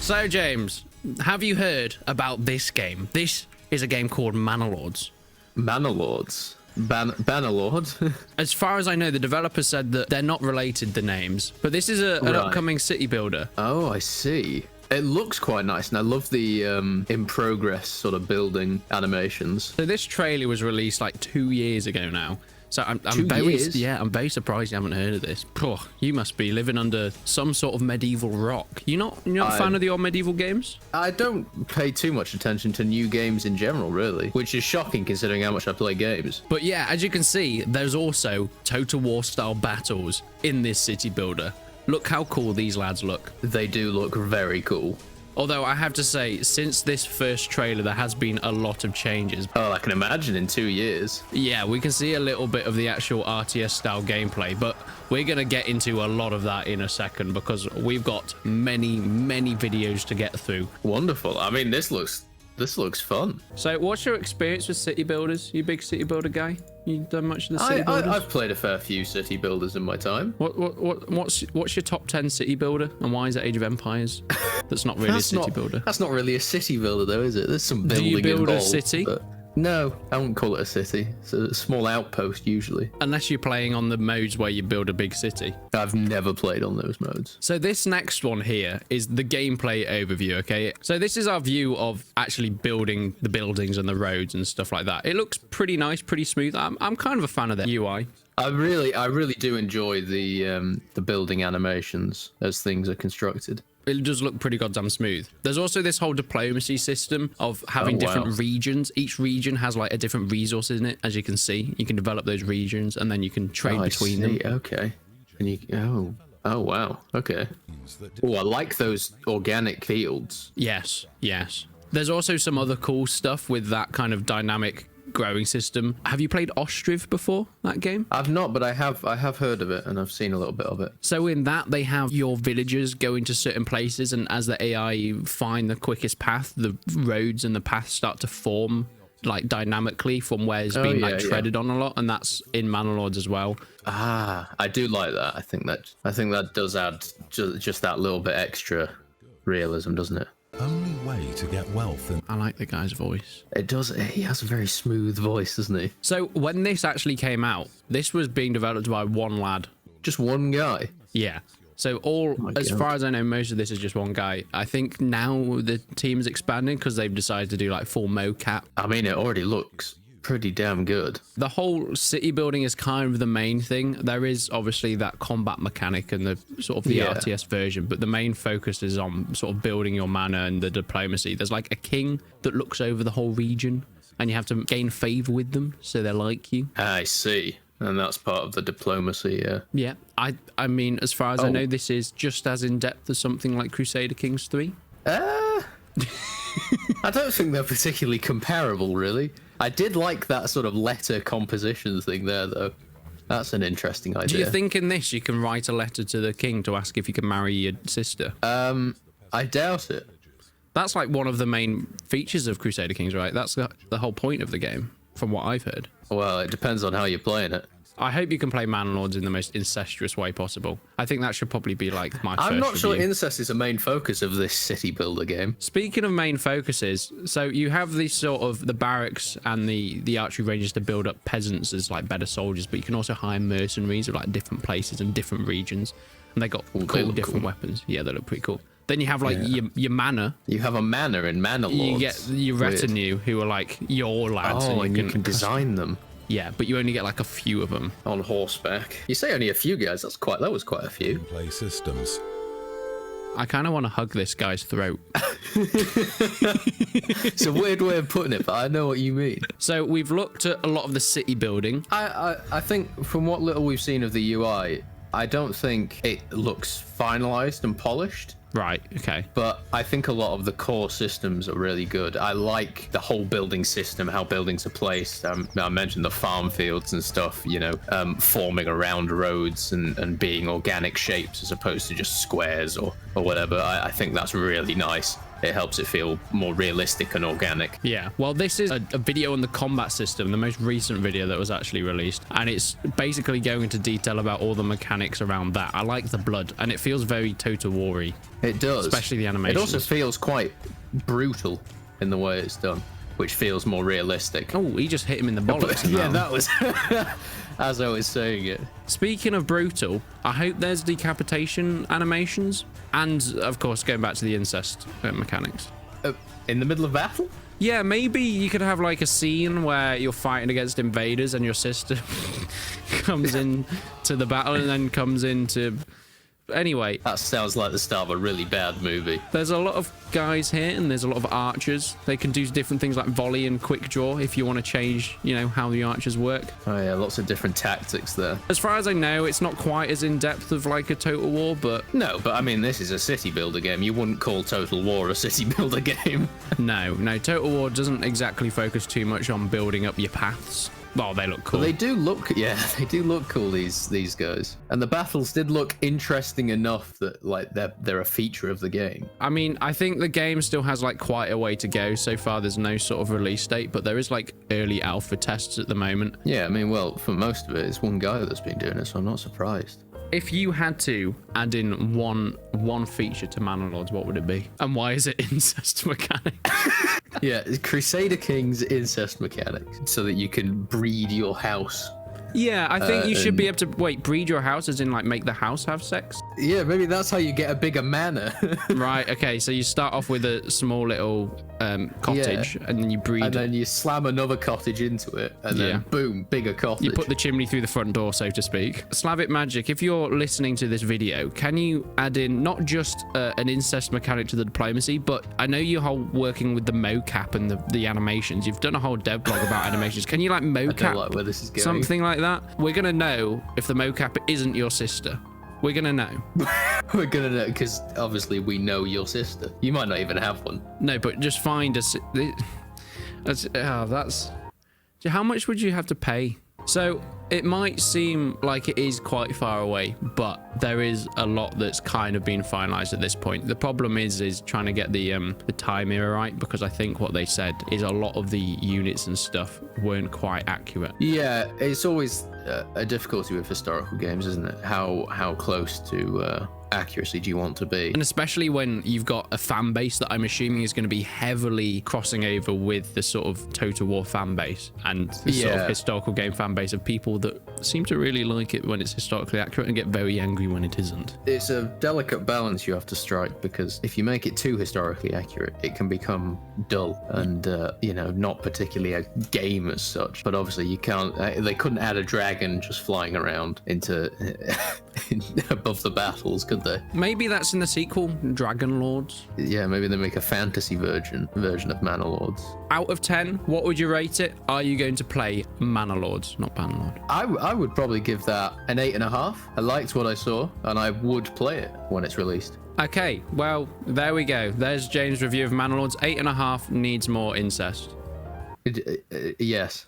So, James, have you heard about this game? This is a game called Manor Lords. Manor Lords? Banner Lord? As far as I know, the developer said that they're not related, the names, but this is an upcoming city builder. Oh, I see. It looks quite nice, and I love the in progress sort of building animations. So this trailer was released like 2 years ago now. So I'm very surprised you haven't heard of this. Oh, you must be living under some sort of medieval rock. You're not a fan of the old medieval games? I don't pay too much attention to new games in general, really, which is shocking considering how much I play games. But yeah, as you can see, there's also Total War style battles in this city builder. Look how cool these lads look. They do look very cool. Although I have to say, since this first trailer, there has been a lot of changes. Oh, I can imagine in 2 years. Yeah, we can see a little bit of the actual RTS style gameplay, but we're going to get into a lot of that in a second because we've got many videos to get through. Wonderful. I mean, this looks fun. So what's your experience with city builders? You a big city builder guy? You done much of the city builders? I've played a fair few city builders in my time. What's your top 10 city builder, and why is it Age of Empires? That's not really a city builder. That's not really a city builder though, is it? There's some building involved. Do you build a city? No, I wouldn't call it a city. It's a small outpost usually. Unless you're playing on the modes where you build a big city. I've never played on those modes. So this next one here is the gameplay overview, okay? So this is our view of actually building the buildings and the roads and stuff like that. It looks pretty nice, pretty smooth. I'm kind of a fan of the UI. I really do enjoy the building animations as things are constructed. It does look pretty goddamn smooth. There's also this whole diplomacy system of having different regions. Each region has like a different resource in it, as you can see. You can develop those regions and then you can trade between them. Okay. And you oh wow. Okay. Oh, I like those organic fields. Yes. There's also some other cool stuff with that kind of dynamic growing system. Have you played Ostriv before, that game? I've not, but I have heard of it and I've seen a little bit of it. So in that, they have your villagers go into certain places, and as the AI find the quickest path, the roads and the paths start to form like dynamically from where it's been treaded on a lot, and that's in Manor Lords as well. I do like that. I think that does add just that little bit extra realism, doesn't it? Only way to get wealth. I like the guy's voice. It does. He has a very smooth voice, doesn't he? So when this actually came out, this was being developed by one lad. Just one guy? Yeah. So as far as I know, most of this is just one guy. I think now the team's expanding because they've decided to do like full mocap. I mean, it already looks pretty damn good. The whole city building is kind of the main thing. There is obviously that combat mechanic and the sort of the RTS version, but the main focus is on sort of building your manor and the diplomacy. There's like a king that looks over the whole region, and you have to gain favor with them so they like you. I see. And that's part of the diplomacy, yeah. Yeah. I mean, as far as I know, this is just as in-depth as something like Crusader Kings 3. I don't think they're particularly comparable, really. I did like that sort of letter composition thing there, though. That's an interesting idea. Do you think in this you can write a letter to the king to ask if you can marry your sister? I doubt it. That's like one of the main features of Crusader Kings, right? That's the whole point of the game, from what I've heard. Well, it depends on how you're playing it. I hope you can play Manor Lords in the most incestuous way possible. I think that should probably be like my first I'm not sure review. incest is a main focus of this city builder game. Speaking of main focuses, so you have these sort of the barracks and the archery ranges to build up peasants as like better soldiers, but you can also hire mercenaries of like different places and different regions, and they got cool different weapons. Yeah, they look pretty cool. Then you have like your manor. You have a manor in Manor Lords. You get your retinue who are like your lads. And you can design them. Yeah, but you only get like a few of them on horseback. You say only a few guys. That was quite a few. Play systems. I kind of want to hug this guy's throat. It's a weird way of putting it, but I know what you mean. So we've looked at a lot of the city building. I think from what little we've seen of the UI, I don't think it looks finalized and polished. Right, okay. But I think a lot of the core systems are really good. I like the whole building system, how buildings are placed. I mentioned the farm fields and stuff, forming around roads and being organic shapes as opposed to just squares or whatever. I think that's really nice. it helps it feel more realistic and organic. Yeah, well, this is a video on the combat system, the most recent video that was actually released, and it's basically going into detail about all the mechanics around that. I like the blood, and it feels very Total War-y. It does. Especially the animation. It also feels quite brutal in the way it's done, which feels more realistic. Oh, he just hit him in the bollocks. Yeah, that was as I was saying it. Speaking of brutal, I hope there's decapitation animations, and of course going back to the incest mechanics. In the middle of battle? Yeah, maybe you could have like a scene where you're fighting against invaders and your sister comes in to the battle and then comes into... Anyway, that sounds like the start of a really bad movie. There's a lot of guys here, and there's a lot of archers. They can do different things like volley and quick draw if you want to change, you know, how the archers work. Oh yeah, lots of different tactics there. As far as I know, it's not quite as in depth of like a Total War, but no, but I mean, this is a city builder game. You wouldn't call Total War a city builder game. No, Total War doesn't exactly focus too much on building up your paths. Well, they look cool. But they do look, yeah, they do look cool, these guys. And the battles did look interesting enough that like they're a feature of the game. I mean, I think the game still has like quite a way to go. So far, there's no sort of release date, but there is like early alpha tests at the moment. Yeah, I mean, well, for most of it, it's one guy that's been doing it, so I'm not surprised. If you had to add in one feature to Manor Lords, what would it be? And why is it incest mechanic? Yeah, Crusader Kings incest mechanics, so that you can breed your house. Yeah, I think you should be able to breed your house, as in like make the house have sex. Yeah, maybe that's how you get a bigger manor. Right. Okay. So you start off with a small little cottage, and then you breed. And then you slam another cottage into it, and then boom, bigger cottage. You put the chimney through the front door, so to speak. Slavic Magic, if you're listening to this video, can you add in not just an incest mechanic to the diplomacy, but I know you're working with the mocap and the animations. You've done a whole dev blog about animations. Can you like mocap I don't like where this is going. something like that? We're gonna know if the mocap isn't your sister. We're gonna know. We're gonna know because obviously we know your sister. You might not even have one. No, but just find us. That's. How much would you have to pay? So it might seem like it is quite far away, but there is a lot that's kind of been finalized at this point. The problem is trying to get the time era right, because I think what they said is a lot of the units and stuff weren't quite accurate. Yeah, it's always a difficulty with historical games, isn't it? How close to accuracy do you want to be? And especially when you've got a fan base that I'm assuming is going to be heavily crossing over with the sort of Total War fan base and the sort of historical game fan base of people that seem to really like it when it's historically accurate and get very angry when it isn't. It's a delicate balance you have to strike, because if you make it too historically accurate, it can become dull and you know, not particularly a game as such. But obviously you can't, they couldn't add a dragon just flying around into above the battles, could they? Maybe that's in the sequel, Dragon Lords. Yeah, maybe they make a fantasy version of Manor Lords. Out of 10, what would you rate it? Are you going to play Manor Lords, not Bannerlord? I would probably give that an 8.5. I liked what I saw, and I would play it when it's released. Okay, well, there we go. There's James' review of Manor Lords. 8.5 needs more incest. Yes.